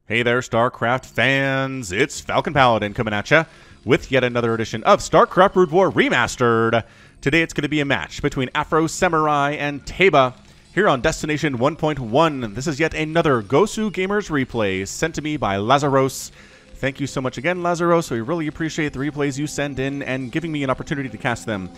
Hey there, StarCraft fans! It's Falcon Paladin coming at ya with yet another edition of StarCraft Brood War Remastered. Today it's going to be a match between afrosamurai and tAeBa here on Destination 1.1. This is yet another Gosu Gamers replay sent to me by Lazaros. Thank you so much again, Lazaros. We really appreciate the replays you send in and giving me an opportunity to cast them.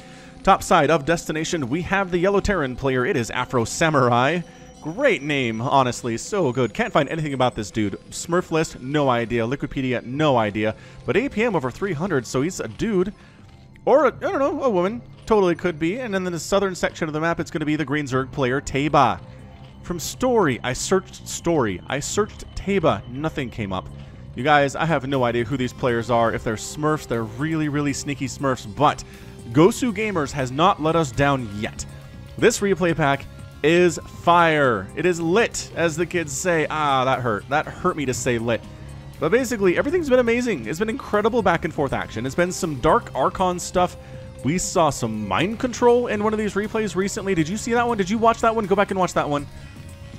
Top side of Destination, we have the Yellow Terran player. It is afrosamurai. Great name, honestly, so good. Can't find anything about this dude. Smurf list, no idea. Liquipedia, no idea. But APM over 300, so he's a dude. Or, I don't know, a woman. Totally could be. And then in the southern section of the map, it's going to be the Green Zerg player, tAeBa. From story, I searched tAeBa. Nothing came up. You guys, I have no idea who these players are. If they're Smurfs, they're really, really sneaky Smurfs. But Gosu Gamers has not let us down yet. This replay pack is fire. It is lit, as the kids say. Ah, that hurt. That hurt me to say lit. But basically, everything's been amazing. It's been incredible back and forth action. It's been some Dark Archon stuff. We saw some mind control in one of these replays recently. Did you see that one? Did you watch that one? Go back and watch that one.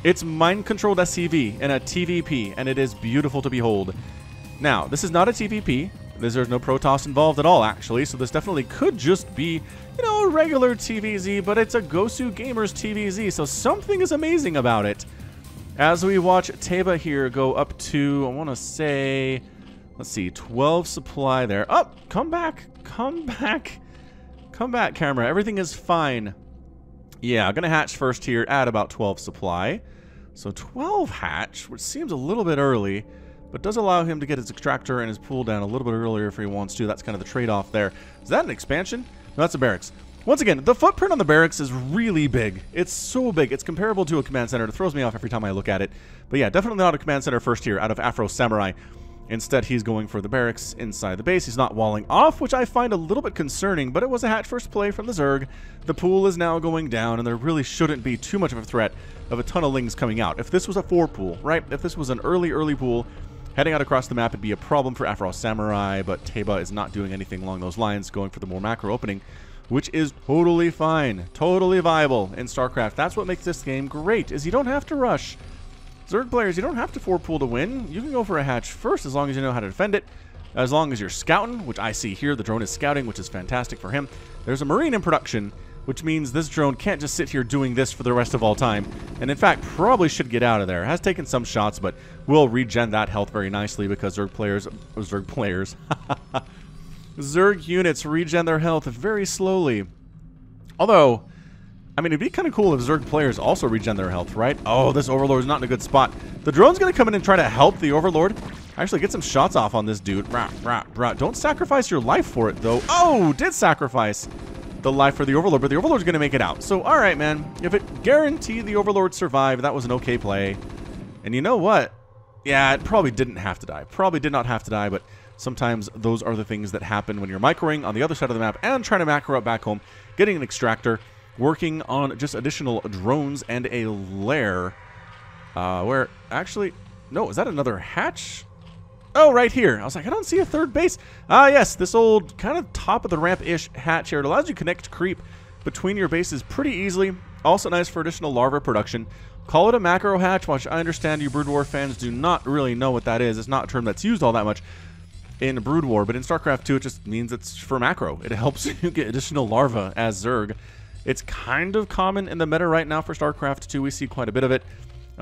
It's mind controlled SCV in a TVP, and it is beautiful to behold. Now, this is not a TVP. There's no Protoss involved at all, actually, so this definitely could just be, you know, a regular TVZ, but it's a Gosu Gamers TVZ, so something is amazing about it. As we watch tAeBa here go up to, I want to say, let's see, 12 supply there. Oh, come back, come back, come back, camera. Everything is fine. Yeah, I'm going to hatch first here at about 12 supply. So 12 hatch, which seems a little bit early, but does allow him to get his extractor and his pool down a little bit earlier if he wants to. That's kind of the trade-off there. Is that an expansion? No, that's a barracks. Once again, the footprint on the barracks is really big. It's so big. It's comparable to a command center. It throws me off every time I look at it. But yeah, definitely not a command center first here out of afrosamurai. Instead, he's going for the barracks inside the base. He's not walling off, which I find a little bit concerning, but it was a hatch first play from the Zerg. The pool is now going down, and there really shouldn't be too much of a threat of a ton of lings coming out. If this was a 4 pool, right? If this was an early pool, heading out across the map would be a problem for afrosamurai, but tAeBa is not doing anything along those lines, going for the more macro opening, which is totally fine, totally viable in StarCraft. That's what makes this game great, is you don't have to rush. Zerg players, you don't have to 4-pool to win. You can go for a hatch first as long as you know how to defend it, as long as you're scouting, which I see here. The drone is scouting, which is fantastic for him. There's a Marine in production, which means this drone can't just sit here doing this for the rest of all time, and in fact probably should get out of there. Has taken some shots, but will regen that health very nicely because Zerg units regen their health very slowly. Although, I mean, it'd be kind of cool if Zerg players also regen their health, right? Oh, this Overlord's not in a good spot. The drone's going to come in and try to help the Overlord. Actually, get some shots off on this dude. Don't sacrifice your life for it, though. Oh, did sacrifice the life for the Overlord, but the Overlord's going to make it out. So, all right, man. If it guaranteed the Overlord survived, that was an okay play. And you know what? Yeah, it probably didn't have to die. Probably did not have to die, but sometimes those are the things that happen when you're microing on the other side of the map and trying to macro up back home, getting an extractor, working on just additional drones and a lair. Where, actually, no, is that another hatch? Oh, right here. I was like, I don't see a third base. Ah, yes, this old kind of top of the ramp-ish hatch here. It allows you to connect creep between your bases pretty easily. Also nice for additional larva production. Call it a macro hatch, which I understand you Brood War fans do not really know what that is. It's not a term that's used all that much in Brood War, but in StarCraft 2 it just means it's for macro. It helps you get additional larva as Zerg. It's kind of common in the meta right now for StarCraft 2. We see quite a bit of it.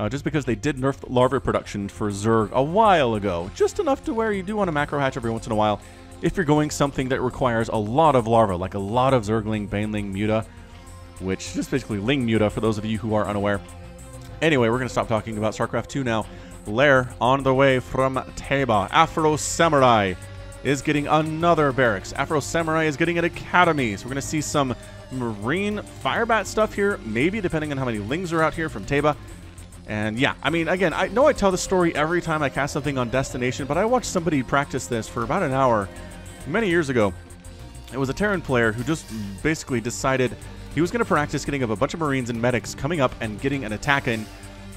Just because they did nerf larva production for Zerg a while ago. Just enough to where you do want a macro hatch every once in a while if you're going something that requires a lot of larva, like a lot of Zergling, Baneling, Muta, which is basically Ling Muta for those of you who are unaware. Anyway, we're going to stop talking about StarCraft 2 now. Lair on the way from tAeBa. afrosamurai is getting another barracks. afrosamurai is getting an academy. So we're going to see some Marine Firebat stuff here, maybe depending on how many lings are out here from tAeBa. And yeah, I mean, again, I know I tell the story every time I cast something on Destination, but I watched somebody practice this for about an hour many years ago. It was a Terran player who just basically decided he was going to practice getting up a bunch of Marines and medics coming up and getting an attack in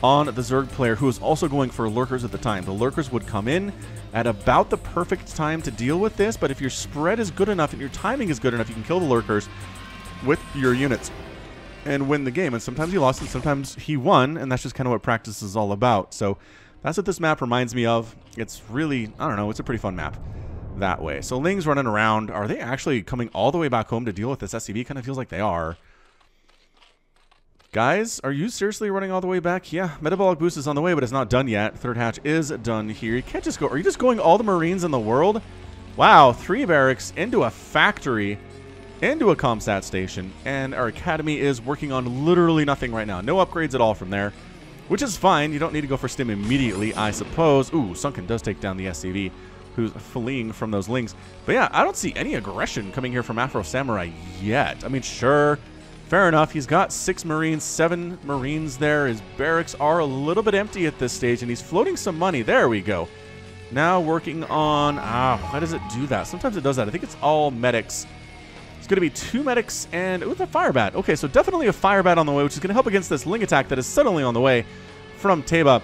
on the Zerg player who was also going for lurkers at the time. The lurkers would come in at about the perfect time to deal with this, but if your spread is good enough and your timing is good enough, you can kill the lurkers with your units and win the game. And sometimes he lost and sometimes he won, and that's just kind of what practice is all about. So That's what this map reminds me of. It's really, I don't know, it's a pretty fun map that way. So Ling's running around. Are they actually coming all the way back home to deal with this SCV? Kind of feels like they are. Guys, are you seriously running all the way back? Yeah, metabolic boost is on the way, but it's not done yet. Third hatch is done here. You can't just go. Are you just going all the Marines in the world? Wow, 3 barracks into a factory, into a comsat station, and our academy is working on literally nothing right now. No upgrades at all from there, which is fine. You don't need to go for stim immediately, I suppose. Ooh, Sunken does take down the SCV, who's fleeing from those Lings. But yeah, I don't see any aggression coming here from Afro Samurai yet. I mean, sure. Fair enough. He's got 6 Marines, 7 Marines there. His barracks are a little bit empty at this stage, and he's floating some money. There we go. Now working on... why does it do that? Sometimes it does that. I think it's all medics. It's going to be 2 medics and... Ooh, the fire bat. Okay, so definitely a fire bat on the way, which is going to help against this Ling attack that is suddenly on the way from tAeBa.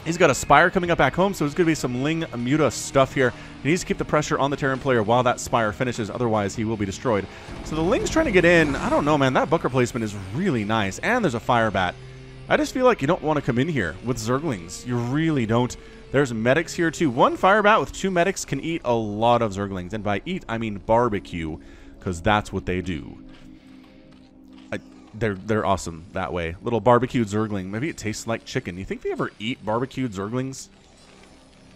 He's got a Spire coming up back home, so there's going to be some Ling Muta stuff here. He needs to keep the pressure on the Terran player while that Spire finishes, otherwise he will be destroyed. So the Ling's trying to get in. I don't know, man. That bunker placement is really nice, and there's a Fire Bat. I just feel like you don't want to come in here with Zerglings. You really don't. There's medics here, too. 1 Fire Bat with 2 medics can eat a lot of Zerglings, and by eat, I mean barbecue, because that's what they do. They're awesome that way. Little barbecued Zergling. Maybe it tastes like chicken. You think they ever eat barbecued Zerglings?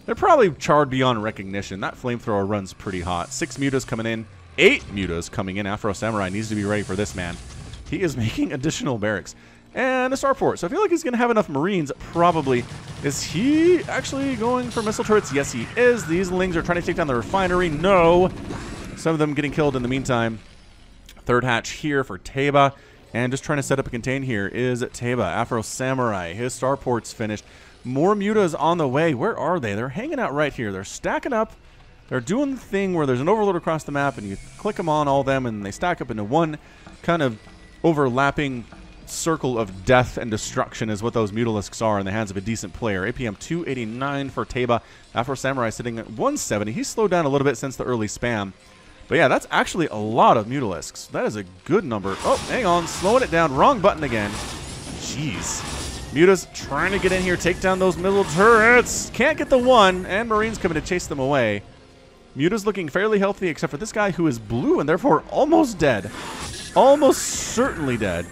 They're probably charred beyond recognition. That flamethrower runs pretty hot. 6 mutas coming in. 8 mutas coming in. Afro Samurai needs to be ready for this, man. He is making additional barracks. And a starport. So I feel like he's going to have enough Marines, probably. Is he actually going for missile turrets? Yes, he is. These Lings are trying to take down the refinery. No. Some of them getting killed in the meantime. Third hatch here for tAeBa. And just trying to set up a contain here is tAeBa. Afro Samurai. His starport's finished. More mutas on the way. Where are they? They're hanging out right here. They're stacking up. They're doing the thing where there's an overload across the map, and you click them on, all of them, and they stack up into one kind of overlapping circle of death and destruction is what those Mutalisks are in the hands of a decent player. APM 289 for tAeBa. Afro Samurai sitting at 170. He's slowed down a little bit since the early spam. But yeah, that's actually a lot of Mutalisks. That is a good number. Oh, hang on. Slowing it down. Wrong button again. Jeez. Mutas trying to get in here, take down those missile turrets. Can't get the one, and Marines coming to chase them away. Muta's looking fairly healthy, except for this guy who is blue and therefore almost dead. Almost certainly dead.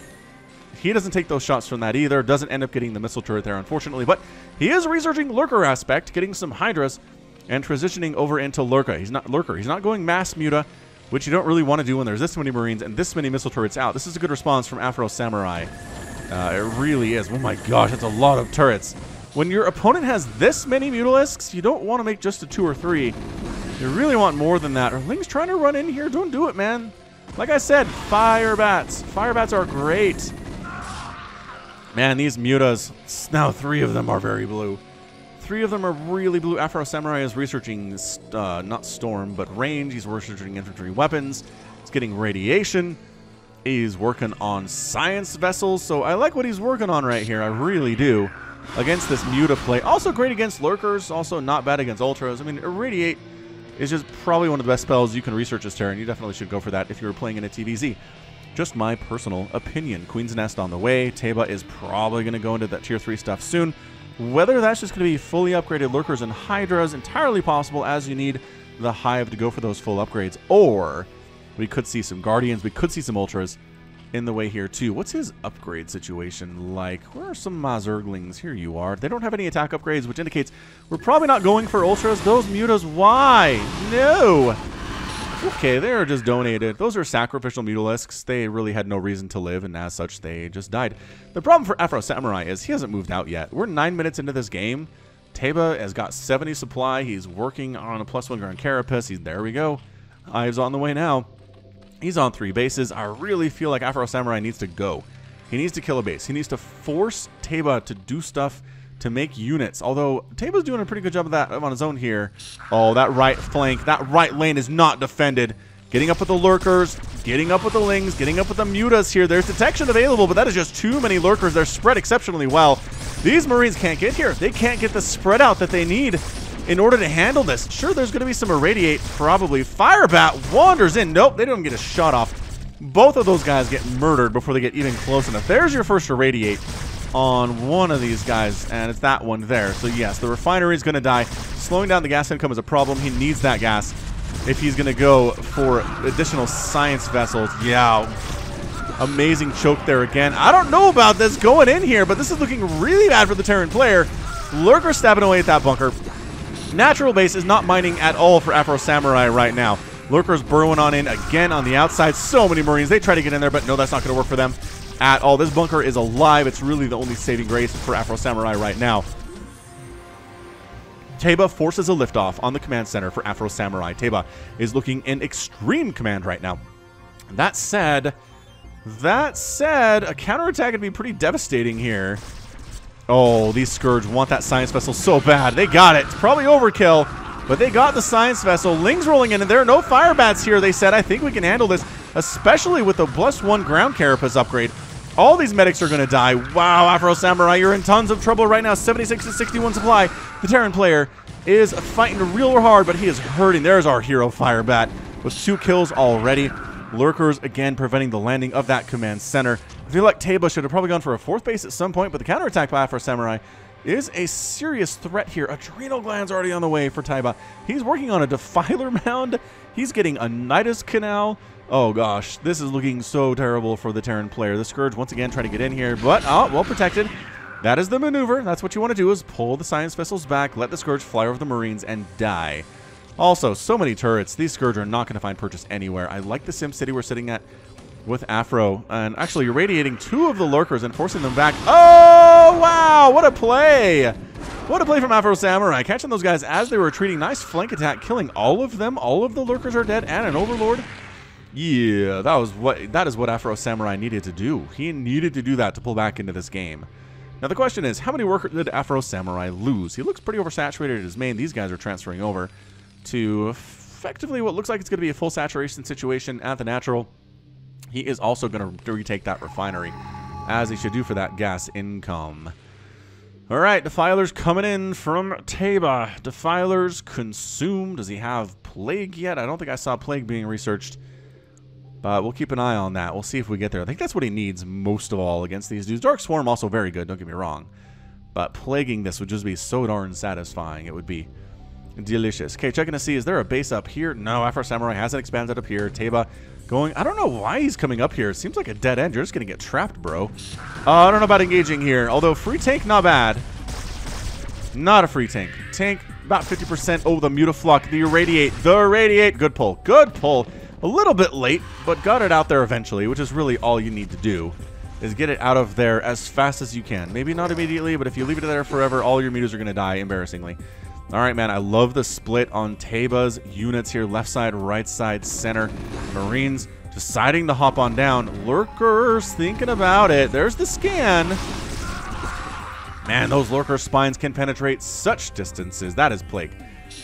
He doesn't take those shots from that either. Doesn't end up getting the missile turret there, unfortunately. But he is researching Lurker aspect, getting some Hydras, and transitioning over into Lurker. He's not going mass Muta, which you don't really want to do when there's this many Marines and this many missile turrets out. This is a good response from Afro Samurai. It really is. Oh my gosh, that's a lot of turrets. When your opponent has this many Mutalisks, you don't want to make just a 2 or 3. You really want more than that. Are Ling's trying to run in here? Don't do it, man. Like I said, Fire Bats. Fire Bats are great. Man, these Mutas, now 3 of them are very blue. 3 of them are really blue. Afro Samurai is researching, not Storm, but range. He's researching infantry weapons. He's getting radiation. He's working on science vessels. So I like what he's working on right here. I really do. Against this Muta play. Also great against Lurkers. Also not bad against Ultras. I mean, Irradiate is just probably one of the best spells you can research as Terran. You definitely should go for that if you were playing in a TVZ. Just my personal opinion. Queen's Nest on the way. tAeBa is probably going to go into that tier 3 stuff soon. Whether that's just going to be fully upgraded Lurkers and Hydras, entirely possible, as you need the Hive to go for those full upgrades. Or we could see some Guardians, we could see some Ultras in the way here too. What's his upgrade situation like? Where are some Zerglings? Here you are. They don't have any attack upgrades, which indicates we're probably not going for Ultras. Those Mutas, why? No! Okay, they're just donated. Those are sacrificial Mutalisks. They really had no reason to live, and as such, they just died. The problem for Afro Samurai is he hasn't moved out yet. We're 9 minutes into this game. tAeBa has got 70 supply. He's working on a +1 Grand Carapace. There we go. Hive's on the way now. He's on 3 bases. I really feel like Afro Samurai needs to go. He needs to kill a base. He needs to force tAeBa to do stuff to make units. Although tAeBa's doing a pretty good job of that on his own here. Oh, that right flank, that right lane is not defended. Getting up with the Lurkers, getting up with the Lings, getting up with the Mutas here. There's detection available, but that is just too many Lurkers. They're spread exceptionally well. These Marines can't get here. They can't get the spread out that they need in order to handle this. Sure, there's going to be some Irradiate, probably. Firebat wanders in. Nope, they don't get a shot off. Both of those guys get murdered before they get even close enough. There's your first Irradiate. on one of these guys, and it's that one there. So yes, the refinery is going to die. Slowing down the gas income is a problem. He needs that gas if he's going to go for additional science vessels. Yeah, amazing choke there again. I don't know about this going in here, but this is looking really bad for the Terran player. Lurker stabbing away at that bunker. Natural base is not mining at all for afrosamurai right now. Lurker's burrowing on in again on the outside. So many Marines. They try to get in there, but no, that's not going to work for them at all. This bunker is alive. It's really the only saving grace for afrosamurai right now. tAeBa forces a liftoff on the command center for afrosamurai. tAeBa is looking in extreme command right now. That said, a counterattack would be pretty devastating here. Oh, these Scourge want that science vessel so bad. They got it. It's probably overkill, but they got the science vessel. Ling's rolling in, and there are no fire bats here. They said, I think we can handle this, especially with the +1 ground carapace upgrade. All these medics are going to die. Wow, afrosamurai, you're in tons of trouble right now. 76 to 61 supply. The Terran player is fighting real hard, but he is hurting. There's our hero fire bat with 2 kills already. Lurkers, again, preventing the landing of that command center. I feel like tAeBa should have probably gone for a 4th base at some point, but the counterattack by afrosamurai is a serious threat here. Adrenal glands already on the way for tAeBa. He's working on a Defiler mound. He's getting a Nidus Canal. Oh, gosh. This is looking so terrible for the Terran player. The Scourge, once again, trying to get in here, but, oh, well protected. That is the maneuver. That's what you want to do, is pull the science vessels back, let the Scourge fly over the Marines, and die. Also, so many turrets. These Scourge are not going to find purchase anywhere. I like the Sim City we're sitting at with Afro. And actually, irradiating 2 of the Lurkers and forcing them back. Oh, wow. What a play. What a play from afrosamurai. Catching those guys as they were retreating. Nice flank attack, killing all of them. All of the Lurkers are dead and an Overlord. Yeah, that is what afrosamurai needed to do. He needed to do that to pull back into this game. Now, the question is, how many workers did afrosamurai lose? He looks pretty oversaturated at his main. These guys are transferring over to effectively what looks like it's going to be a full saturation situation at the natural. He is also going to retake that refinery, as he should do for that gas income. All right, Defilers coming in from tAeBa. Defilers consumed. Does he have Plague yet? I don't think I saw Plague being researched, but we'll keep an eye on that. We'll see if we get there. I think that's what he needs most of all against these dudes. Dark Swarm also very good, don't get me wrong, but plaguing this would just be so darn satisfying. It would be delicious. Okay, checking to see, is there a base up here? No, afrosamurai hasn't expanded up here. tAeBa going, I don't know why he's coming up here. It seems like a dead end. You're just going to get trapped, bro. I don't know about engaging here. Although free tank, not bad. Not a free tank. Tank, about 50%. Oh, the Mutaflux, the irradiate. Good pull. Good pull. A little bit late, but got it out there eventually, which is really all you need to do, is get it out of there as fast as you can. Maybe not immediately, but if you leave it there forever, all your mutas are going to die, embarrassingly. All right, man, I love the split on tAeBa's units here. Left side, right side, center. Marines deciding to hop on down. Lurkers thinking about it. There's the scan. Man, those Lurker spines can penetrate such distances. That is Plague.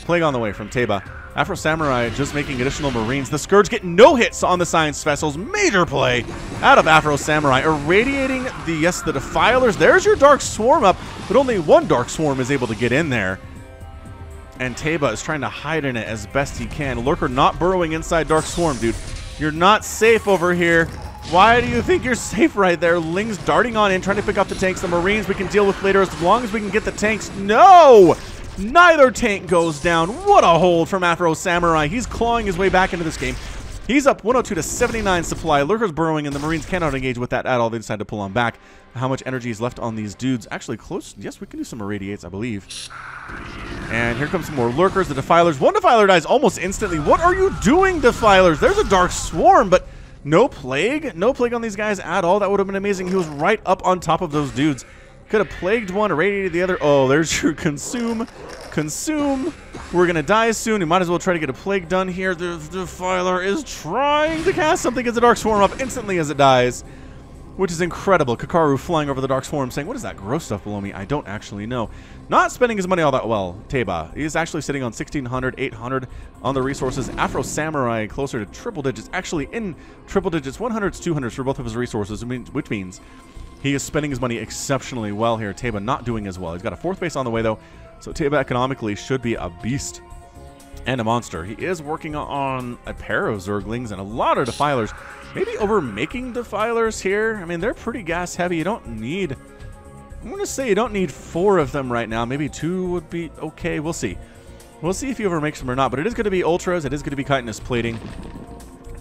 Plague on the way from tAeBa. afrosamurai just making additional Marines. The Scourge get no hits on the science vessels. Major play out of afrosamurai. Irradiating the Defilers. There's your Dark Swarm up, but only one Dark Swarm is able to get in there. And tAeBa is trying to hide in it as best he can. Lurker not burrowing inside Dark Swarm, dude. You're not safe over here. Why do you think you're safe right there? Ling's darting on in, trying to pick up the tanks. The Marines we can deal with later as long as we can get the tanks. No! Neither tank goes down. What a hold from afrosamurai. He's clawing his way back into this game. He's up 102 to 79 supply. Lurker's burrowing, and the Marines cannot engage with that at all. They decide to pull on back. How much energy is left on these dudes? Actually, close. Yes, we can do some irradiates, I believe. And here comes some more Lurkers. The Defilers. One Defiler dies almost instantly. What are you doing, Defilers? There's a Dark Swarm, but no Plague. No Plague on these guys at all. That would have been amazing. He was right up on top of those dudes. Could have plagued one, irradiated the other. Oh, there's your consume. Consume. We're going to die soon. We might as well try to get a plague done here. The Defiler is trying to cast something, gets the Dark Swarm up instantly as it dies, which is incredible. Kakaru flying over the Dark Swarm saying, what is that gross stuff below me? I don't actually know. Not spending his money all that well, tAeBa. He's actually sitting on 1,600, 800 on the resources. afrosamurai closer to triple digits, actually in triple digits, 100s, 200s for both of his resources, which means he is spending his money exceptionally well here. tAeBa not doing as well. He's got a 4th base on the way, though, so tAeBa economically should be a beast and a monster. He is working on a pair of Zerglings and a lot of Defilers. Maybe over making Defilers here. I mean, they're pretty gas heavy. You don't need I'm going to say you don't need 4 of them right now. Maybe 2 would be okay. We'll see. We'll see if he ever makes them or not. But it is going to be Ultras. It is going to be chitinous plating.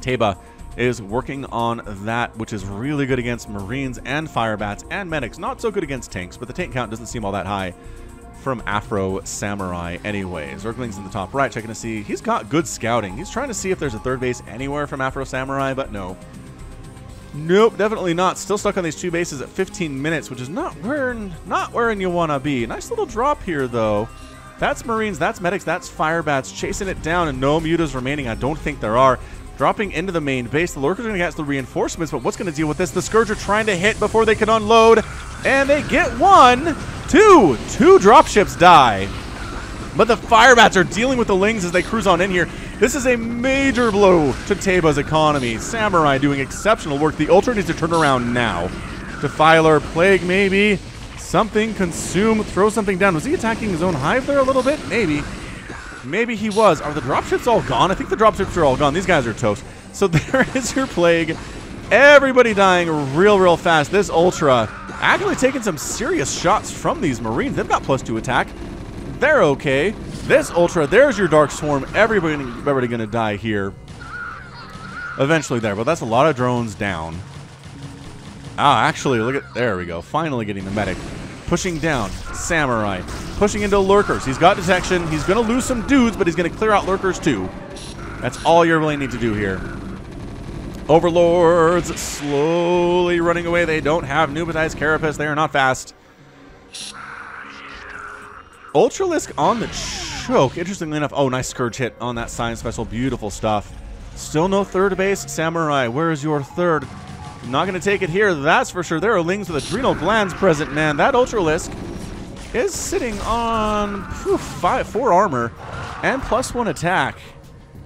tAeBa is working on that, which is really good against Marines and Firebats and Medics. Not so good against tanks, but the tank count doesn't seem all that high from Afro Samurai anyways. Zergling's in the top right, checking to see. He's got good scouting. He's trying to see if there's a third base anywhere from Afro Samurai, but no. Nope, definitely not. Still stuck on these 2 bases at 15 minutes, which is not where you want to be. Nice little drop here, though. That's Marines, that's Medics, that's Firebats chasing it down, and no mutas remaining. I don't think there are. Dropping into the main base. The Lurkers are going to get the reinforcements, but what's going to deal with this? The Scourge are trying to hit before they can unload, and they get 1, 2. 2 dropships die. But the Firebats are dealing with the Lings as they cruise on in here. This is a major blow to tAeBa's economy. Samurai doing exceptional work. The Ultra needs to turn around now. Defiler, Plague maybe. Something, Consume, throw something down. Was he attacking his own hive there a little bit? Maybe. Maybe he was. Are the dropships all gone? I think the dropships are all gone. These guys are toast. So there is your Plague. Everybody dying real fast. This Ultra actually taking some serious shots from these Marines. They've got +2 attack. They're okay. This Ultra, there's your Dark Swarm. Everybody going to die here. Eventually there, but that's a lot of drones down. Ah, actually, look at, there we go. Finally getting the Medic. Pushing down. Samurai. Pushing into Lurkers. He's got detection. He's going to lose some dudes, but he's going to clear out Lurkers too. That's all you really need to do here. Overlords slowly running away. They don't have Nubatized Carapace. They are not fast. Ultralisk on the choke. Interestingly enough. Oh, nice Scourge hit on that Science Vessel. Beautiful stuff. Still no third base. Samurai, where is your third? Not going to take it here, that's for sure. There are Lings with adrenal glands present, man. That Ultralisk is sitting on 4 armor and +1 attack.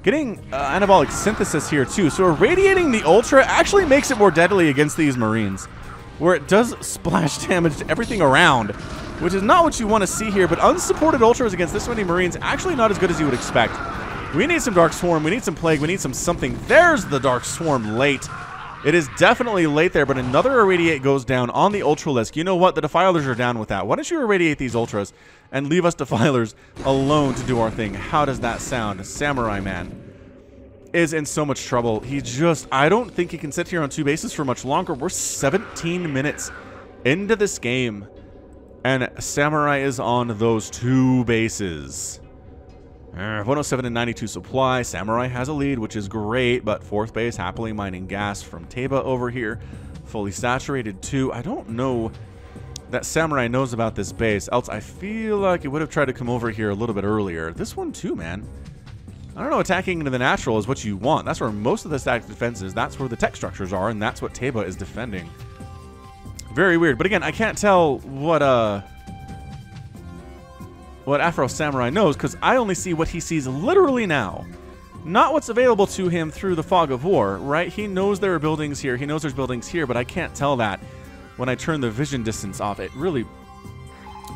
Getting anabolic synthesis here, too. So irradiating the Ultra actually makes it more deadly against these Marines, where it does splash damage to everything around, which is not what you want to see here. But unsupported Ultras against this many Marines, actually not as good as you would expect. We need some Dark Swarm. We need some Plague. We need some something. There's the Dark Swarm late. It is definitely late there, but another Irradiate goes down on the Ultralisk. You know what? The Defilers are down with that. Why don't you Irradiate these Ultras and leave us Defilers alone to do our thing? How does that sound? Samurai Man is in so much trouble. He just, I don't think he can sit here on 2 bases for much longer. We're 17 minutes into this game, and Samurai is on those 2 bases. 107 and 92 supply. Samurai has a lead, which is great, but 4th base happily mining gas from tAeBa over here. Fully saturated too. I don't know that Samurai knows about this base, else I feel like it would have tried to come over here a little bit earlier. This one too, man. I don't know, attacking into the natural is what you want. That's where most of the static defense is. That's where the tech structures are, and that's what tAeBa is defending. Very weird. But again, I can't tell what Afro Samurai knows, because I only see what he sees literally now. Not what's available to him through the fog of war, right? He knows there are buildings here. He knows there's buildings here, but I can't tell that when I turn the vision distance off. It really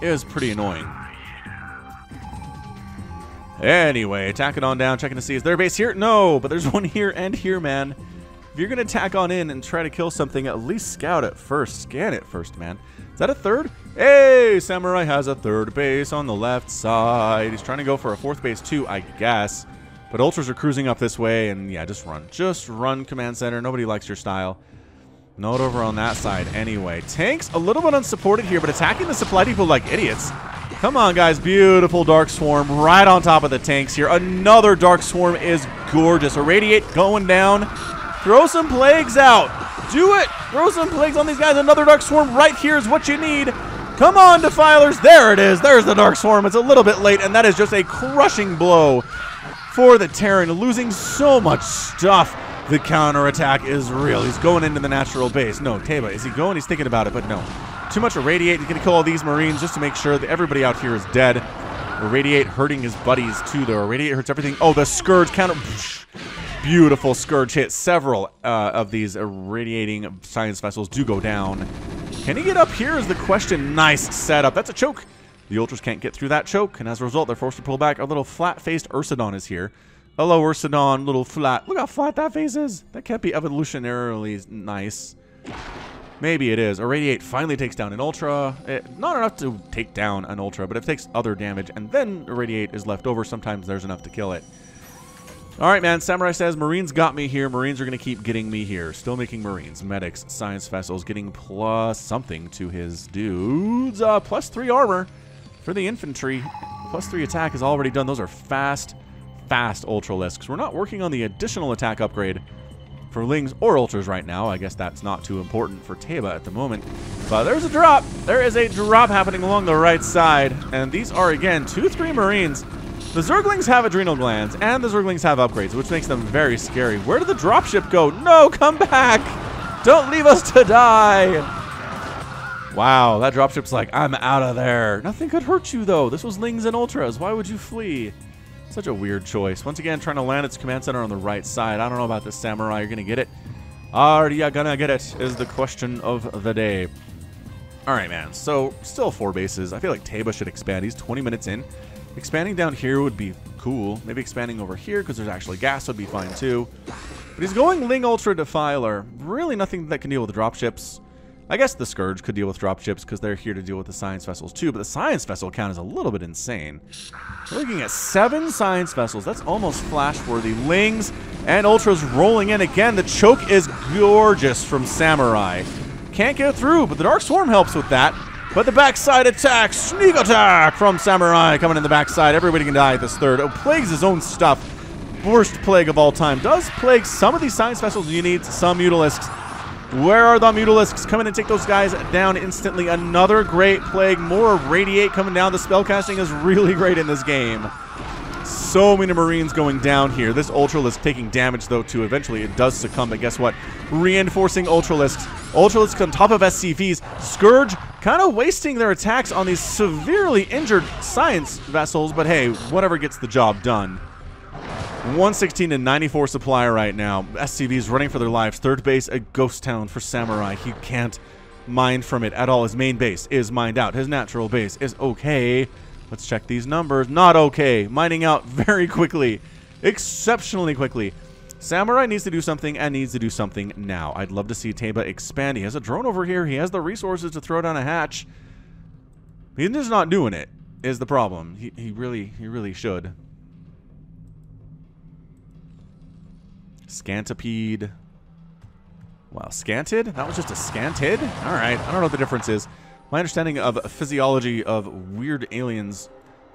is pretty annoying. Anyway, tack it on down, checking to see, is there a base here? No, but there's one here and here, man. If you're going to tack on in and try to kill something, at least scout it first. Scan it first, man. Is that a third? Hey, Samurai has a 3rd base on the left side. He's trying to go for a 4th base too, I guess. But Ultras are cruising up this way, and yeah, just run. Just run, Command Center. Nobody likes your style. Not over on that side anyway. Tanks a little bit unsupported here, but attacking the supply depot like idiots. Come on, guys. Beautiful Dark Swarm right on top of the tanks here. Another Dark Swarm is gorgeous. Irradiate going down. Throw some Plagues out. Do it. Throw some Plagues on these guys. Another Dark Swarm right here is what you need. Come on, Defilers. There it is. There's the Dark Swarm. It's a little bit late, and that is just a crushing blow for the Terran. Losing so much stuff. The counterattack is real. He's going into the natural base. No, tAeBa, is he going? He's thinking about it, but no. Too much Irradiate. He's going to kill all these Marines just to make sure that everybody out here is dead. Irradiate hurting his buddies, too, though. Irradiate hurts everything. Oh, the Scourge counter. Beautiful Scourge hit. Several of these irradiating science vessels do go down. Can he get up here is the question. Nice setup. That's a choke. The Ultras can't get through that choke, and as a result, they're forced to pull back. A little flat-faced Ursidon is here. Hello, Ursidon. Little flat. Look how flat that face is. That can't be evolutionarily nice. Maybe it is. Irradiate finally takes down an Ultra. Not enough to take down an Ultra, but if it takes other damage and then Irradiate is left over, sometimes there's enough to kill it. Alright, man. Samurai says, Marines got me here. Marines are going to keep getting me here. Still making Marines. Medics, Science Vessels, getting plus something to his dudes. Plus 3 armor for the infantry. Plus 3 attack is already done. Those are fast Ultralisks. We're not working on the additional attack upgrade for Lings or Ultras right now. I guess that's not too important for tAeBa at the moment. But there's a drop. There is a drop happening along the right side. And these are, again, 2-3 Marines. The Zerglings have adrenal glands, and the Zerglings have upgrades, which makes them very scary. Where did the dropship go? No, come back! Don't leave us to die! Wow, that dropship's like, I'm out of there. Nothing could hurt you, though. This was Lings and Ultras. Why would you flee? Such a weird choice. Once again, trying to land its command center on the right side. I don't know about this Samurai. You're going to get it. Are you gonna get it is the question of the day. All right, man. So, still 4 bases. I feel like tAeBa should expand. He's 20 minutes in. Expanding down here would be cool. Maybe expanding over here because there's actually gas would be fine, too. But he's going Ling Ultra Defiler. Really nothing that can deal with dropships. I guess the Scourge could deal with dropships because they're here to deal with the Science Vessels too, but the Science Vessel count is a little bit insane. We're looking at 7 Science Vessels. That's almost flash-worthy. Lings and Ultras rolling in again. The choke is gorgeous from Samurai. Can't get through, but the Dark Swarm helps with that. But the backside attack, sneak attack from Samurai coming in the backside. Everybody can die at this third. Oh, Plague's his own stuff. Worst Plague of all time. Does Plague some of these Science Vessels? You need some Mutalisks. Where are the Mutalisks? Come in and take those guys down instantly. Another great Plague. More Radiate coming down. The spellcasting is really great in this game. So many Marines going down here. This Ultralisk taking damage, though, too. Eventually, it does succumb, but guess what? Reinforcing Ultralisks. Ultralisks on top of SCVs. Scourge kind of wasting their attacks on these severely injured Science Vessels, but hey, whatever gets the job done. 116 to 94 supply right now. SCVs running for their lives. Third base, a ghost town for Samurai. He can't mine from it at all. His main base is mined out. His natural base is okay. Let's check these numbers. Not okay. Mining out very quickly. Exceptionally quickly. Samurai needs to do something and needs to do something now. I'd love to see tAeBa expand. He has a drone over here. He has the resources to throw down a hatch. He's just not doing it, is the problem. He really should. Scantipede. Wow, scanted? That was just a scanted? Alright, I don't know what the difference is. My understanding of physiology of weird aliens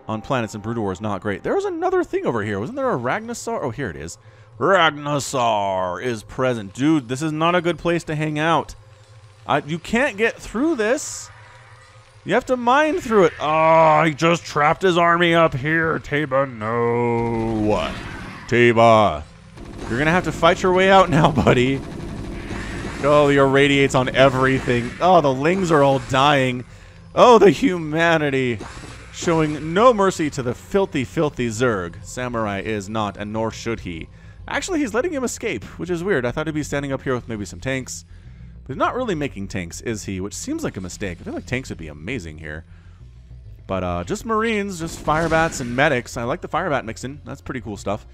on planets in Brood War is not great. There was another thing over here. Wasn't there a Ragnarsar? Oh, here it is. Ragnarsar is present. Dude, this is not a good place to hang out. You can't get through this. You have to mine through it. Oh, he just trapped his army up here. tAeBa, no. tAeBa. You're going to have to fight your way out now, buddy. Oh, the irradiates on everything. Oh, the Lings are all dying. Oh, the humanity. Showing no mercy to the filthy, filthy Zerg. Samurai is not, and nor should he. Actually, he's letting him escape, which is weird. I thought he'd be standing up here with maybe some tanks. But he's not really making tanks, is he? Which seems like a mistake. I feel like tanks would be amazing here. But just Marines, just Firebats and Medics. I like the Firebat mixing. That's pretty cool stuff.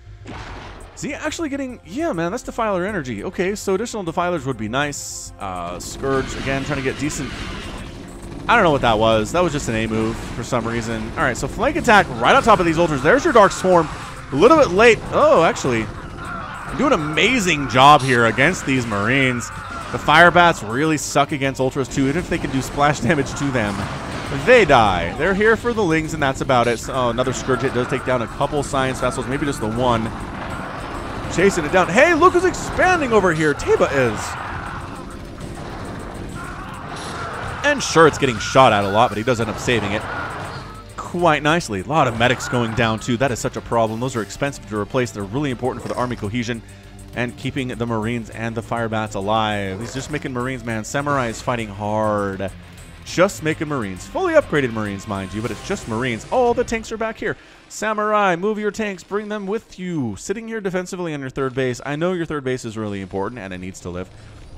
Is he actually getting... Yeah, man, that's Defiler energy. Okay, so additional Defilers would be nice. Scourge, again, trying to get decent... I don't know what that was. That was just an A move for some reason. All right, so flank attack right on top of these Ultras. There's your Dark Swarm. A little bit late. Oh, actually, doing an amazing job here against these Marines. The Firebats really suck against Ultras, too. Even if they can do splash damage to them, they die. They're here for the Lings, and that's about it. So, another Scourge hit does take down a couple Science Vessels, maybe just the one. Chasing it down. Hey, look who's expanding over here. tAeBa is. And sure, it's getting shot at a lot, but he does end up saving it quite nicely. A lot of medics going down, too. That is such a problem. Those are expensive to replace. They're really important for the army cohesion and keeping the Marines and the Firebats alive. He's just making Marines, man. Samurai is fighting hard. Just making Marines. Fully upgraded Marines, mind you, but it's just Marines. Oh, the tanks are back here. Samurai, move your tanks. Bring them with you. Sitting here defensively on your third base. I know your third base is really important, and it needs to live.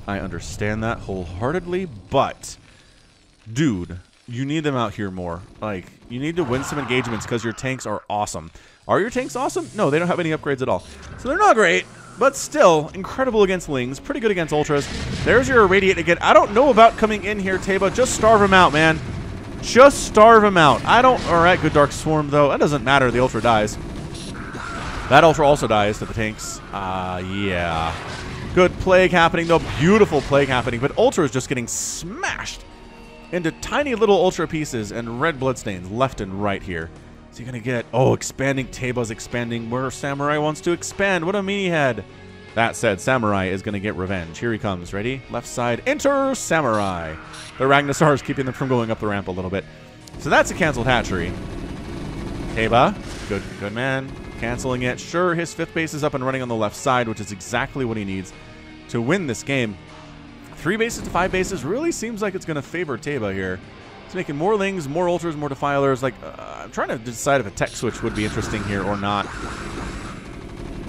I understand that wholeheartedly, but... Dude, you need them out here more. Like, you need to win some engagements because your tanks are awesome. Are your tanks awesome? No, they don't have any upgrades at all. So they're not great. but still, incredible against Lings, pretty good against Ultras. There's your Irradiate again. I don't know about coming in here, tAeBa. Just starve him out, man. Just starve him out. I don't... Alright, good Dark Swarm, though. That doesn't matter. The Ultra dies. That Ultra also dies to the tanks. Yeah. Good Plague happening, though. Beautiful Plague happening, but Ultra is just getting smashed into tiny little Ultra pieces and red bloodstains left and right here. So you're going to get... Oh, expanding. tAeBa's expanding where Samurai wants to expand. What a meanie head. That said, Samurai is going to get revenge. Here he comes. Ready? Left side. Enter Samurai. The Ragnarsar is keeping them from going up the ramp a little bit. So that's a canceled hatchery. tAeBa. Good man. Canceling it. Sure, his 5th base is up and running on the left side, which is exactly what he needs to win this game. 3 bases to 5 bases really seems like it's going to favor tAeBa here. It's making more Lings, more Ultras, more Defilers. Like, I'm trying to decide if a tech switch would be interesting here or not.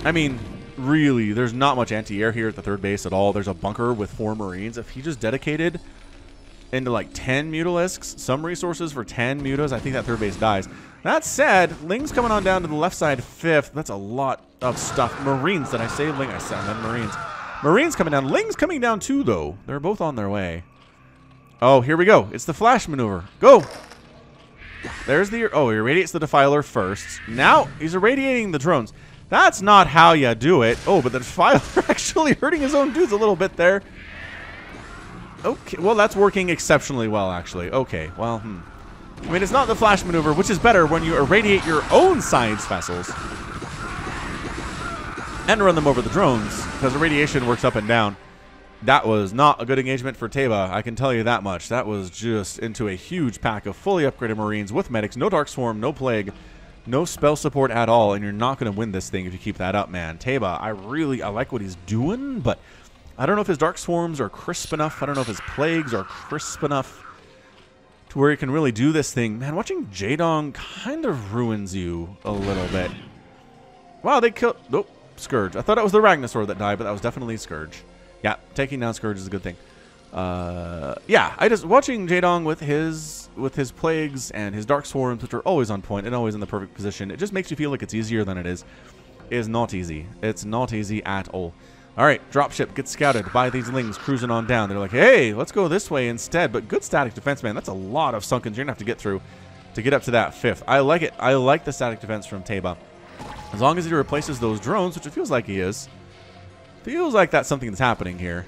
I mean, really, there's not much anti-air here at the 3rd base at all. There's a bunker with 4 Marines. If he just dedicated into like 10 Mutalisks, some resources for 10 Mutas, I think that 3rd base dies. That said, Lings coming on down to the left side 5th. That's a lot of stuff. Marines, did I say Ling? I said Marines. Marines coming down. Lings coming down too, though. They're both on their way. Oh, here we go. It's the flash maneuver. Go! There's the... Oh, he irradiates the Defiler first. Now, he's irradiating the drones. That's not how you do it. Oh, but the Defiler actually hurting his own dudes a little bit there. Okay, well, that's working exceptionally well, actually. Okay, well, I mean, it's not the flash maneuver, which is better when you irradiate your own science vessels and run them over the drones, because irradiation works up and down. That was not a good engagement for tAeBa, I can tell you that much. That was just into a huge pack of fully upgraded Marines with medics, no Dark Swarm, no Plague, no spell support at all, and you're not going to win this thing if you keep that up, man. tAeBa, I like what he's doing, but I don't know if his Dark Swarms are crisp enough. I don't know if his Plagues are crisp enough to where he can really do this thing. Man, watching Jaedong kind of ruins you a little bit. Wow, they killed... Nope, Scourge. I thought it was the Ragnarsar that died, but that was definitely Scourge. Yeah, taking down Scourge is a good thing. Yeah, watching Jaedong with his Plagues and his Dark Swarms, which are always on point and always in the perfect position, it just makes you feel like it's easier than it is. It is not easy. It's not easy at all. All right, dropship gets scouted by these Lings cruising on down. They're like, hey, let's go this way instead. But good static defense, man. That's a lot of Sunkens you're going to have to get through to get up to that 5th. I like it. I like the static defense from tAeBa. As long as he replaces those drones, which it feels like he is. Feels like that's something that's happening here.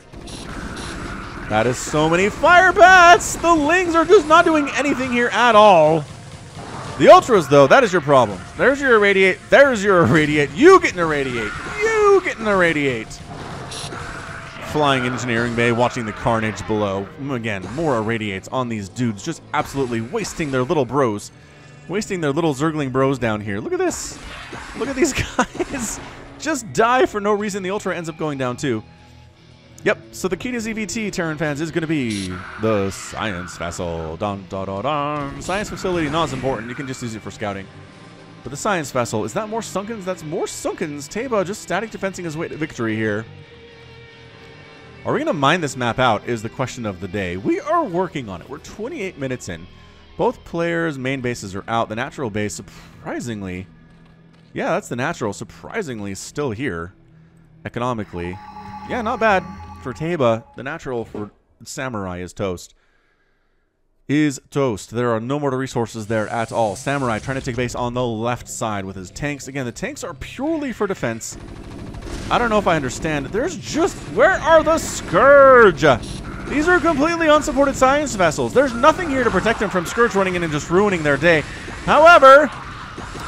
That is so many fire bats. The Lings are just not doing anything here at all. The Ultras, though, that is your problem. There's your Irradiate. There's your Irradiate. You get an Irradiate. You get an Irradiate. Flying Engineering Bay, watching the carnage below. Again, more Irradiates on these dudes, just absolutely wasting their little bros. Wasting their little Zergling bros down here. Look at this. Look at these guys. Just die for no reason. The Ultra ends up going down too. Yep, so the key to ZVT, Terran fans, is going to be the Science Vessel. Dun, dun, dun, dun. Science Facility, not as important. You can just use it for scouting. But the Science Vessel, is that more Sunkens? That's more Sunkens. tAeBa just static defensing his way to victory here. Are we going to mine this map out is the question of the day. We are working on it. We're 28 minutes in. Both players' main bases are out. The natural base, surprisingly... Yeah, that's the natural. Surprisingly still here. Economically. Yeah, not bad for tAeBa. The natural for Samurai is toast. Is toast. There are no more resources there at all. Samurai trying to take base on the left side with his tanks. Again, the tanks are purely for defense. I don't know if I understand. There's just... Where are the Scourge? These are completely unsupported science vessels. There's nothing here to protect them from Scourge running in and just ruining their day. However,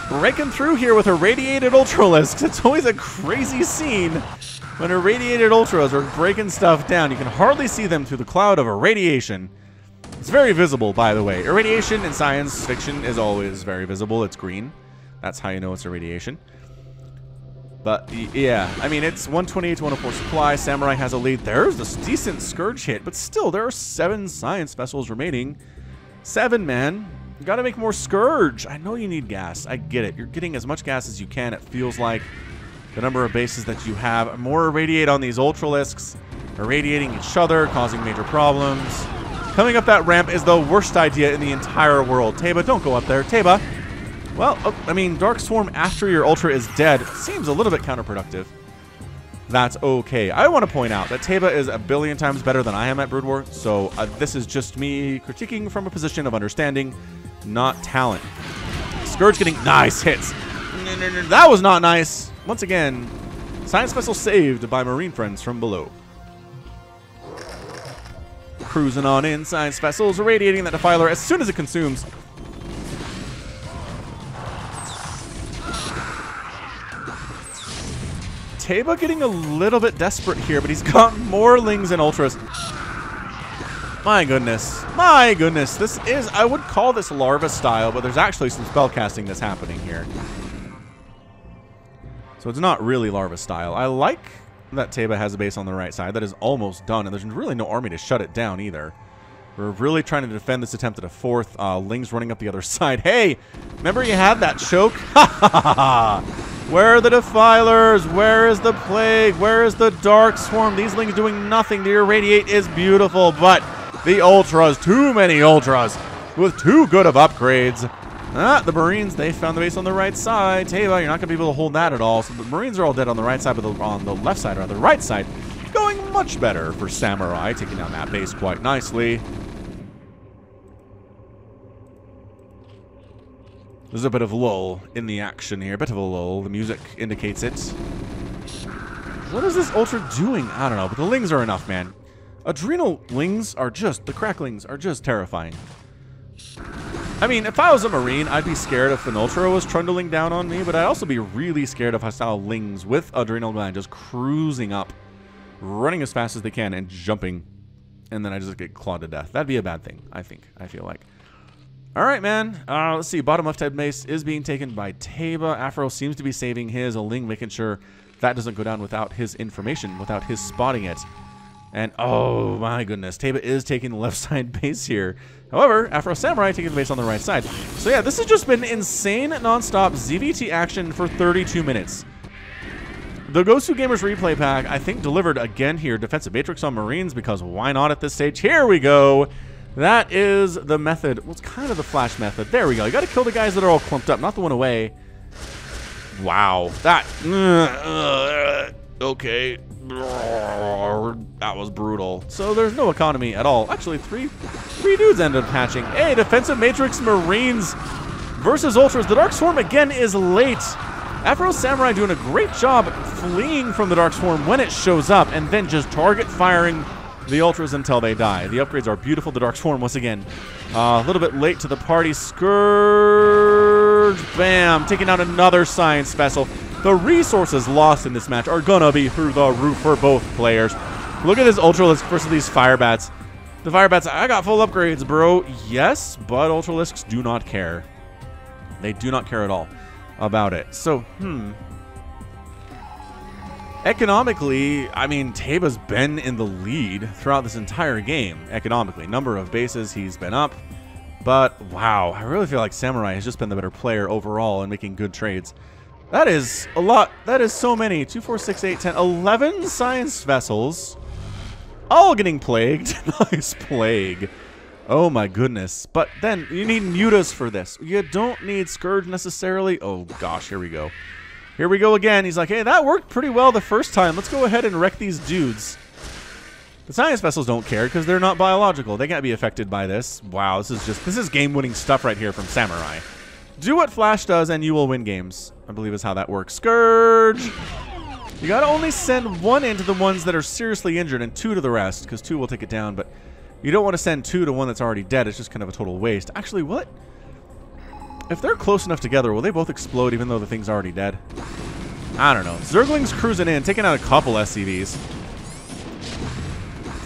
breaking through here with irradiated Ultralisks. It's always a crazy scene when irradiated Ultras are breaking stuff down. You can hardly see them through the cloud of irradiation. It's very visible, by the way. Irradiation in science fiction is always very visible. It's green. That's how you know it's irradiation. But, yeah, I mean, it's 128 to 104 supply. Samurai has a lead. There's this decent Scourge hit, but still, there are 7 science vessels remaining. 7, man. You gotta make more Scourge. I know you need gas. I get it. You're getting as much gas as you can, it feels like. The number of bases that you have. More irradiate on these Ultralisks. Irradiating each other, causing major problems. Coming up that ramp is the worst idea in the entire world. tAeBa, don't go up there. tAeBa. Well, I mean, Dark Swarm after your Ultra is dead seems a little bit counterproductive. That's okay. I want to point out that tAeBa is a billion times better than I am at Brood War, so this is just me critiquing from a position of understanding, not talent. Scourge getting nice hits. That was not nice. Once again, Science Vessel saved by Marine friends from below. Cruising on in, Science Vessels irradiating that Defiler as soon as it consumes. tAeBa getting a little bit desperate here, but he's got more Lings and Ultras. My goodness. My goodness. This is, I would call this larva style, but there's actually some spellcasting that's happening here. So it's not really larva style. I like that tAeBa has a base on the right side. That is almost done, and there's really no army to shut it down either. We're really trying to defend this attempt at a fourth. Lings running up the other side. Hey, remember you had that choke? Ha ha ha ha! Where are the Defilers? Where is the Plague? Where is the Dark Swarm? These Lings doing nothing. The Irradiate is beautiful, but the Ultras, too many Ultras, with too good of upgrades. The Marines, they found the base on the right side. tAeBa, you're not going to be able to hold that at all. So the Marines are all dead on the right side, but on the left side, or on the right side, going much better for Samurai, taking down that base quite nicely. There's a bit of lull in the action here. A bit of a lull. The music indicates it. What is this Ultra doing? I don't know, but the Lings are enough, man. Adrenal Lings are just, the Cracklings are just terrifying. I mean, if I was a Marine, I'd be scared if an Ultra was trundling down on me, but I'd also be really scared if I saw Lings with Adrenal Gland just cruising up, running as fast as they can and jumping, and then I just get clawed to death. That'd be a bad thing, I think. I feel like. All right, man. Let's see. Bottom left type base is being taken by tAeBa. Afro seems to be saving his. A Ling making sure that doesn't go down without his information, without his spotting it. And, oh, my goodness. tAeBa is taking the left side base here. However, Afro Samurai taking the base on the right side. So, yeah, this has just been insane, nonstop ZVT action for 32 minutes. The Gosu Gamers replay pack, I think, delivered again here. Defensive Matrix on Marines, because why not at this stage? Here we go. That is the method. Well, it's kind of the flash method. There we go. You got to kill the guys that are all clumped up, not the one away. Wow. That. Okay. That was brutal. So there's no economy at all. Actually, three dudes ended up hatching. Hey, Defensive Matrix Marines versus Ultras. The Dark Swarm again is late. Afro Samurai doing a great job fleeing from the Dark Swarm when it shows up and then just target firing the Ultras until they die. The upgrades are beautiful. The Dark Swarm, once again, a little bit late to the party. Scourge, bam, taking out another Science Vessel. The resources lost in this match are gonna be through the roof for both players. Look at this Ultralisk versus these Firebats. The Firebats, I got full upgrades, bro. Yes, but Ultralisks do not care. They do not care at all about it. So, economically, I mean, tAeBa's been in the lead throughout this entire game, economically. Number of bases, he's been up. But, wow, I really feel like Samurai has just been the better player overall and making good trades. That is a lot. That is so many. 2, 4, 6, 8, 10, 11 Science Vessels. All getting plagued. Nice plague. Oh, my goodness. But then, you need mutas for this. You don't need Scourge necessarily. Oh, gosh, here we go. Here we go again. He's like, hey, that worked pretty well the first time. Let's go ahead and wreck these dudes. The Science Vessels don't care because they're not biological. They can't be affected by this. Wow, this is game-winning stuff right here from Samurai. Do what Flash does and you will win games, I believe is how that works. Scourge! You gotta only send 1 into the ones that are seriously injured and 2 to the rest, because 2 will take it down, but you don't want to send 2 to one that's already dead. It's just kind of a total waste. Actually, what? If they're close enough together, will they both explode even though the thing's already dead? I don't know. Zergling's cruising in, taking out a couple SCVs.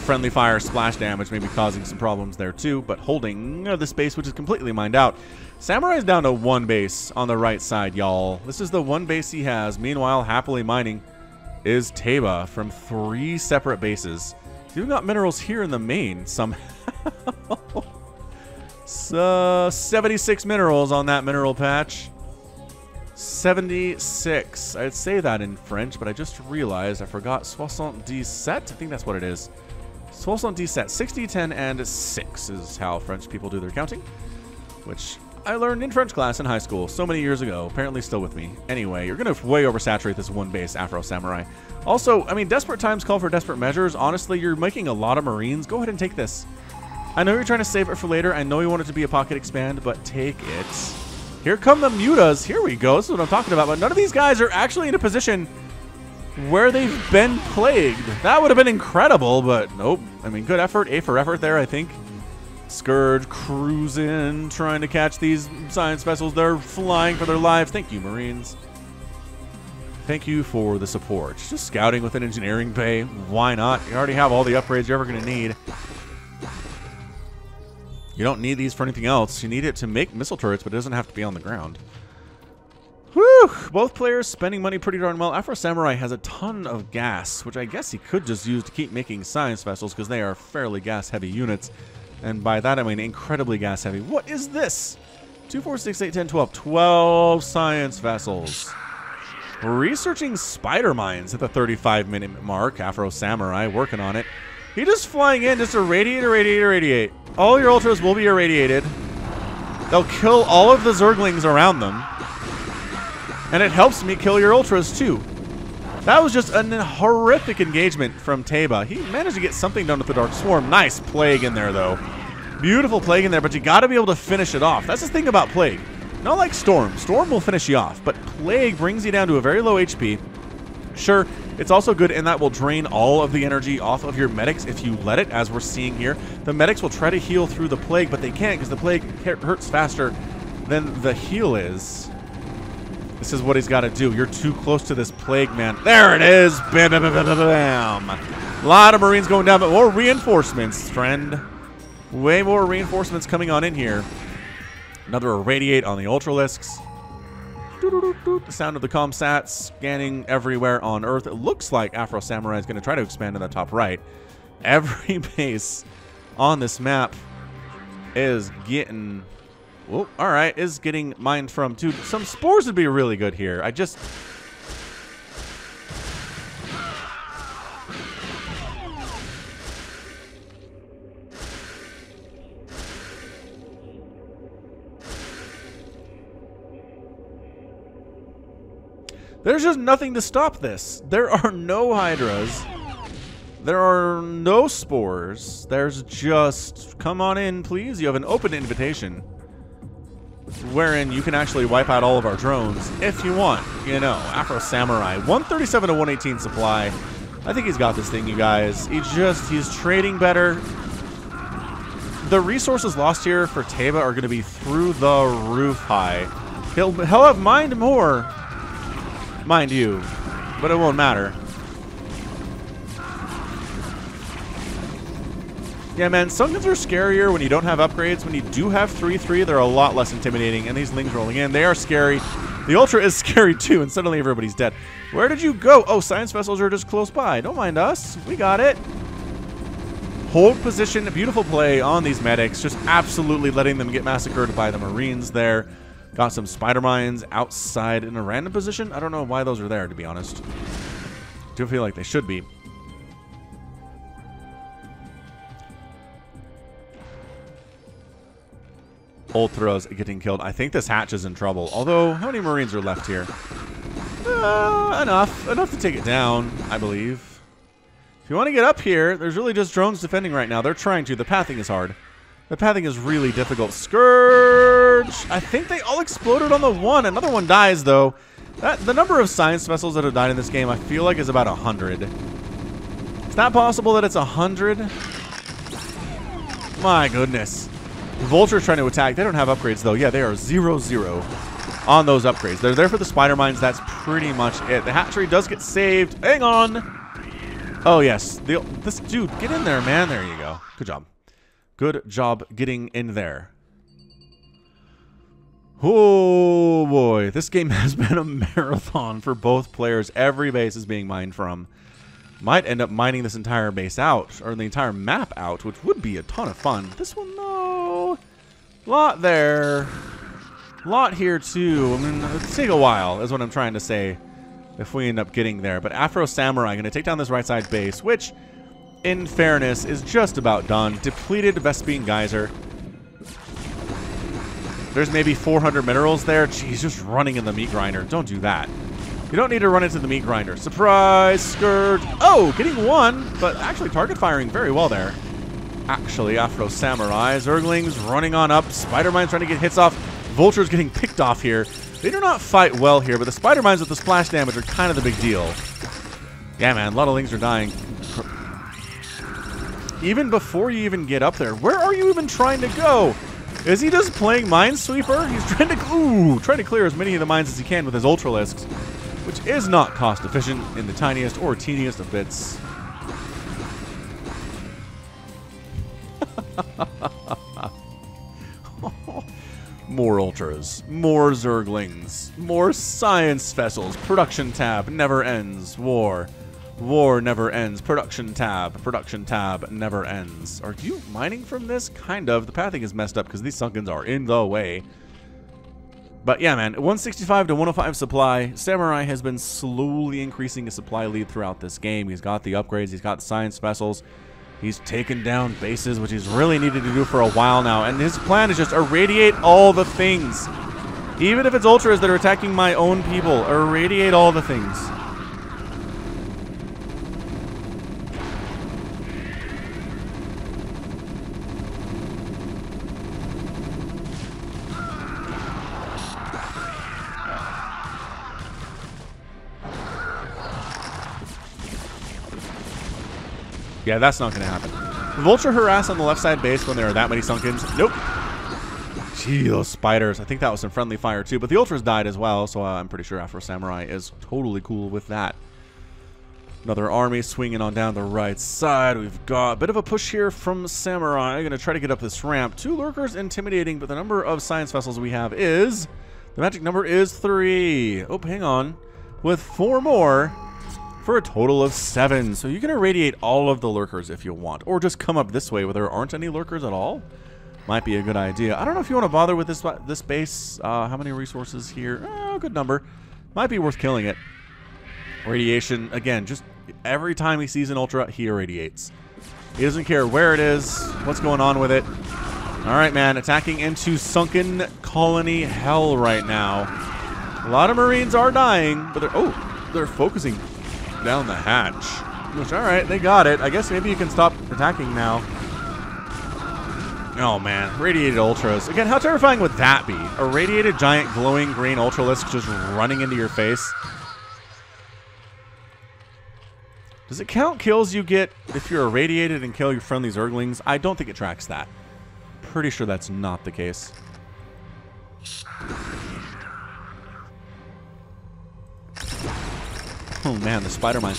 Friendly fire splash damage may be causing some problems there too, but holding this base, which is completely mined out. Samurai's down to 1 base on the right side, y'all. This is the 1 base he has. Meanwhile, happily mining is tAeBa from 3 separate bases. He's even got minerals here in the main somehow. So 76 minerals on that mineral patch. 76. I'd say that in French, but I just realized I forgot 77. I think that's what it is. 77. 60, 10, and 6 is how French people do their counting, which I learned in French class in high school so many years ago. Apparently still with me. Anyway, you're going to way oversaturate this 1 base Afro Samurai. Also, I mean, desperate times call for desperate measures. Honestly, you're making a lot of Marines. Go ahead and take this. I know you're trying to save it for later. I know you want it to be a pocket expand, but take it. Here come the mutas. Here we go. This is what I'm talking about. But none of these guys are actually in a position where they've been plagued. That would have been incredible, but nope. I mean, good effort. A for effort there, I think. Scourge cruising, trying to catch these science vessels. They're flying for their lives. Thank you, Marines. Thank you for the support. Just scouting with an engineering bay. Why not? You already have all the upgrades you're ever going to need. You don't need these for anything else. You need it to make missile turrets, but it doesn't have to be on the ground. Whew! Both players spending money pretty darn well. afrosamurai has a ton of gas, which I guess he could just use to keep making science vessels because they are fairly gas-heavy units. And by that I mean incredibly gas-heavy. What is this? 2, 4, 6, 8, 10, 12. 12 science vessels. Researching spider mines at the 35-minute mark. afrosamurai working on it. He just flying in just to irradiate. All your ultras will be irradiated. They'll kill all of the zerglings around them. And it helps me kill your ultras too. That was just a horrific engagement from tAeBa. He managed to get something done with the Dark Swarm. Nice Plague in there though. Beautiful Plague in there, but you gotta be able to finish it off. That's the thing about Plague. Not like Storm. Storm will finish you off, but Plague brings you down to a very low HP. Sure, it's also good in that will drain all of the energy off of your medics if you let it, as we're seeing here. The medics will try to heal through the Plague, but they can't because the Plague hurts faster than the heal is. This is what he's got to do. You're too close to this Plague, man. There it is. Bam, bam, bam, bam, bam, bam. A lot of Marines going down, but more reinforcements, friend. Way more reinforcements coming on in here. Another irradiate on the Ultralisks. The sound of the comsats scanning everywhere on Earth. It looks like afrosamurai is going to try to expand in the top right. Every base on this map is getting... Whoa, all right, is getting mined from. Dude, some spores would be really good here. I just... There's just nothing to stop this. There are no hydras. There are no spores. There's just, come on in, please. You have an open invitation wherein you can actually wipe out all of our drones if you want. You know, afrosamurai. 137 to 118 supply. I think he's got this thing, you guys. He's trading better. The resources lost here for tAeBa are going to be through the roof high. He'll have mined more. Mind you, but it won't matter. Yeah, man, Sunguns are scarier when you don't have upgrades. When you do have 3-3, they're a lot less intimidating. And these Lings rolling in, they are scary. The Ultra is scary too, and suddenly everybody's dead. Where did you go? Oh, science vessels are just close by. Don't mind us. We got it. Hold position. Beautiful play on these medics. Just absolutely letting them get massacred by the Marines there. Got some spider mines outside in a random position. I don't know why those are there, to be honest. Do feel like they should be. Ultras getting killed. I think this hatch is in trouble. Although, how many Marines are left here? Enough. Enough to take it down, I believe. If you want to get up here, there's really just drones defending right now. They're trying to. The pathing is hard. The pathing is really difficult. Scourge! I think they all exploded on the one. Another one dies, though. The number of science vessels that have died in this game, I feel like, is about 100. Is that possible that it's 100? My goodness. Vulture's trying to attack. They don't have upgrades, though. Yeah, they are 0-0 on those upgrades. They're there for the spider mines. That's pretty much it. The hatchery does get saved. Hang on. Oh, yes. This dude, get in there, man. There you go. Good job. Good job getting in there. Oh, boy. This game has been a marathon for both players. Every base is being mined from. Might end up mining this entire base out, or the entire map out, which would be a ton of fun. This one, no. Lot there. Lot here, too. I mean, it'll take a while, is what I'm trying to say, if we end up getting there. But afrosamurai going to take down this right side base, which... in fairness, is just about done. Depleted Vespine Geyser. There's maybe 400 minerals there. Jeez, just running in the meat grinder. Don't do that. You don't need to run into the meat grinder. Surprise, skirt. Oh, getting one, but actually target firing very well there. Actually, Afro Samurai, Zerglings running on up. Spider-Mine's trying to get hits off. Vulture's getting picked off here. They do not fight well here, but the Spider-Mines with the splash damage are kind of the big deal. Yeah, man, a lot of Lings are dying. Even before you even get up there, where are you even trying to go? Is he just playing Minesweeper? He's trying to clear as many of the mines as he can with his Ultralisks, which is not cost efficient in the tiniest or teeniest of bits. More Ultras, more Zerglings, more Science Vessels. Production tab never ends. War. War never ends. Production tab never ends. Are you mining from this? Kind of. The pathing is messed up because these Sunkens are in the way. But yeah, man, 165 to 105 supply. Samurai has been slowly increasing his supply lead throughout this game. He's got the upgrades. He's got the Science Vessels. He's taken down bases, which he's really needed to do for a while now. And his plan is just irradiate all the things. Even if it's Ultras that are attacking my own people, irradiate all the things. Yeah, that's not going to happen. Vulture harass on the left side base when there are that many Sunkens. Nope. Gee, those spiders. I think that was some friendly fire too, but the Ultras died as well, so I'm pretty sure Afro Samurai is totally cool with that. Another army swinging on down the right side. We've got a bit of a push here from Samurai. Going to try to get up this ramp. 2 Lurkers intimidating, but the number of Science Vessels we have is... The magic number is 3. Oh, hang on. With 4 more... for a total of 7. So you can irradiate all of the Lurkers if you want. Or just come up this way where there aren't any Lurkers at all. Might be a good idea. I don't know if you want to bother with this base. How many resources here? Oh, good number. Might be worth killing it. Radiation, again, just every time he sees an Ultra, he irradiates. He doesn't care where it is, what's going on with it. Alright, man. Attacking into Sunken Colony Hell right now. A lot of Marines are dying, but they're focusing down the hatch. Which, alright, they got it. I guess maybe you can stop attacking now. Oh man, radiated Ultras. Again, how terrifying would that be? A radiated giant glowing green Ultralisk just running into your face. Does it count kills you get if you're irradiated and kill your friendly Zerglings? I don't think it tracks that. Pretty sure that's not the case. Oh man, the Spider-Mine.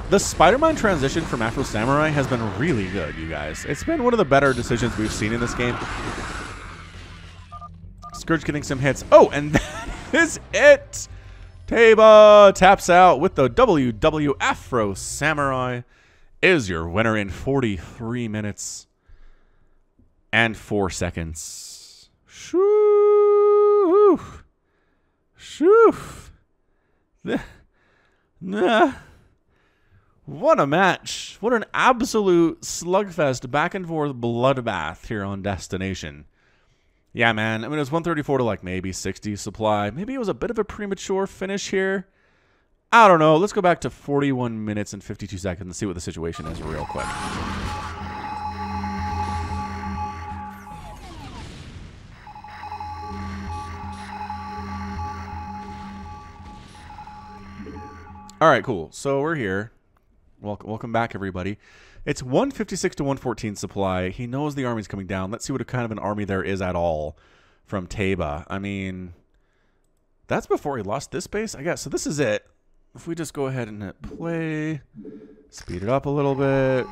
The Spider-Mine transition from Afro Samurai has been really good, you guys. It's been one of the better decisions we've seen in this game. Scourge getting some hits. Oh, and that is it! tAeBa taps out with the WW Afro Samurai is your winner in 43 minutes and 4 seconds. Shoo! Shoo! Nah. What a match. What an absolute slugfest, back and forth bloodbath here on Destination. Yeah, man. I mean, it was 134 to like maybe 60 supply. Maybe it was a bit of a premature finish here. I don't know. Let's go back to 41 minutes and 52 seconds and see what the situation is real quick. All right, cool. So we're here. Welcome back, everybody. It's 156 to 114 supply. He knows the army's coming down. Let's see what kind of an army there is at all from tAeBa. I mean, that's before he lost this base, I guess. So this is it. If we just go ahead and hit play, speed it up a little bit.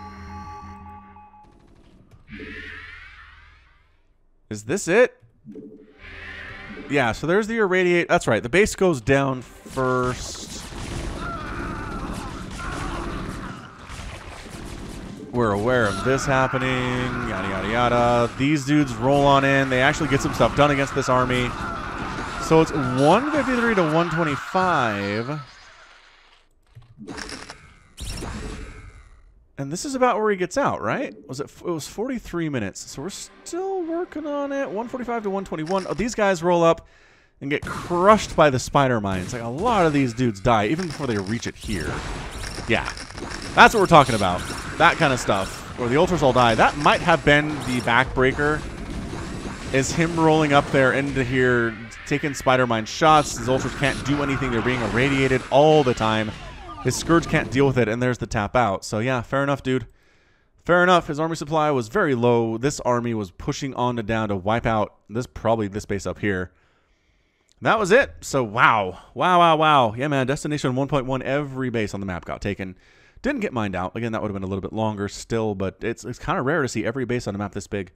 Is this it? Yeah, so there's the irradiate. That's right. The base goes down first. We're aware of this happening, yada, yada, yada. These dudes roll on in. They actually get some stuff done against this army. So it's 153 to 125. And this is about where he gets out, right? It was 43 minutes. So we're still working on it. 145 to 121. Oh, these guys roll up. and get crushed by the spider mines. Like, a lot of these dudes die even before they reach it here. Yeah, that's what we're talking about. That kind of stuff, where the ultras all die. That might have been the backbreaker, is him rolling up there into here, taking spider mine shots. His ultras can't do anything. They're being irradiated all the time. His Scourge can't deal with it, and there's the tap out. So yeah, fair enough, dude. Fair enough. His army supply was very low. This army was pushing on to down to wipe out probably this base up here. That was it. So wow. Wow. Yeah, man, Destination 1.1, every base on the map got taken. Didn't get mined out. Again, that would have been a little bit longer still, but it's kind of rare to see every base on a map this big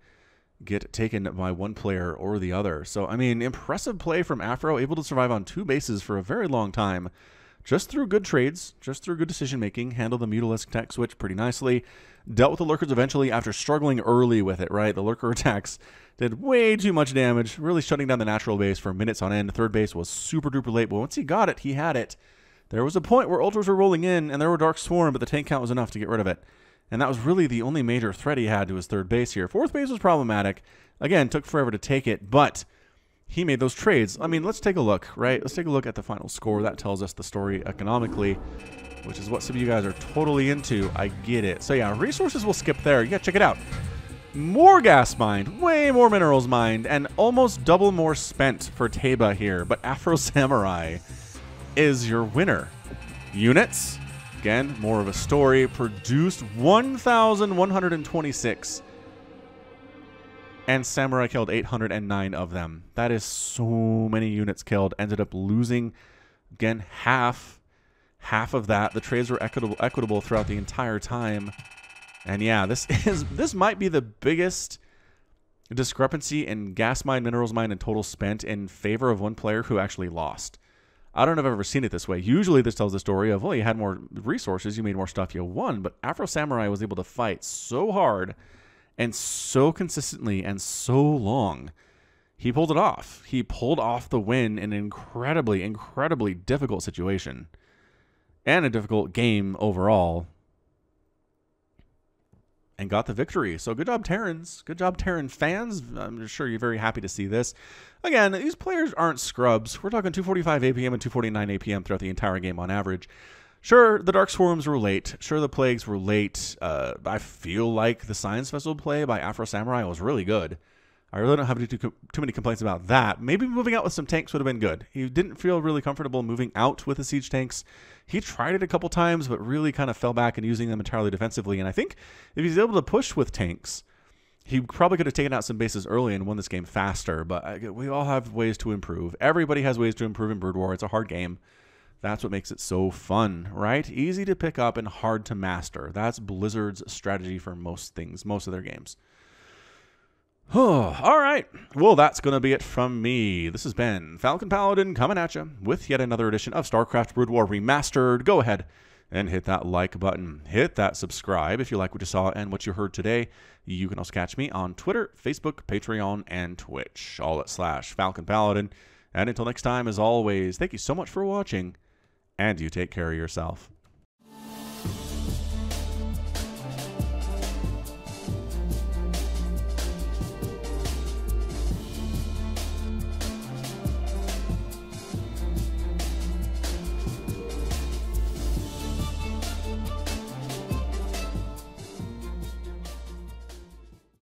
get taken by one player or the other. So, I mean, impressive play from Afro, able to survive on 2 bases for a very long time. Just through good trades, just through good decision-making, handled the Mutalisk tech switch pretty nicely. Dealt with the Lurkers eventually after struggling early with it, right? The Lurker attacks did way too much damage, really shutting down the natural base for minutes on end. Third base was super duper late, but once he got it, he had it. There was a point where Ultras were rolling in, and there were Dark Swarm, but the tank count was enough to get rid of it. And that was really the only major threat he had to his third base here. Fourth base was problematic. Again, took forever to take it, but he made those trades. I mean, let's take a look, right? Let's take a look at the final score. That tells us the story economically, which is what some of you guys are totally into. I get it. So yeah, resources will skip there. Yeah, check it out. More gas mined, way more minerals mined, and almost double more spent for tAeBa here. But afrosamurai is your winner. Units, again, more of a story, produced 1,126. And Samurai killed 809 of them. That is so many units killed. Ended up losing, again, half of that. The trades were equitable throughout the entire time. And yeah, this might be the biggest discrepancy in gas mine, minerals mine, and total spent in favor of one player who actually lost. I don't know if I've ever seen it this way. Usually this tells the story of, well, you had more resources, you made more stuff, you won. But Afro Samurai was able to fight so hard and so consistently and so long. He pulled it off. He pulled off the win in an incredibly, incredibly difficult situation. And a difficult game overall. And got the victory. So good job, Terrans. Good job, Terran fans. I'm sure you're very happy to see this. Again, these players aren't scrubs. We're talking 245 APM and 249 APM throughout the entire game on average. Sure, the Dark Swarms were late. Sure, the Plagues were late. I feel like the Science Festival play by Afro Samurai was really good. I really don't have too many complaints about that. Maybe moving out with some tanks would have been good. He didn't feel really comfortable moving out with the siege tanks. He tried it a couple times, but really kind of fell back and using them entirely defensively. And I think if he's able to push with tanks, he probably could have taken out some bases early and won this game faster. But we all have ways to improve. Everybody has ways to improve in Brood War. It's a hard game. That's what makes it so fun, right? Easy to pick up and hard to master. That's Blizzard's strategy for most things, most of their games. All right. Well, that's going to be it from me. This has been Falcon Paladin coming at you with yet another edition of StarCraft Brood War Remastered. Go ahead and hit that like button. Hit that subscribe if you like what you saw and what you heard today. You can also catch me on Twitter, Facebook, Patreon, and Twitch, all at /Falcon Paladin. And until next time, as always, thank you so much for watching, and you take care of yourself.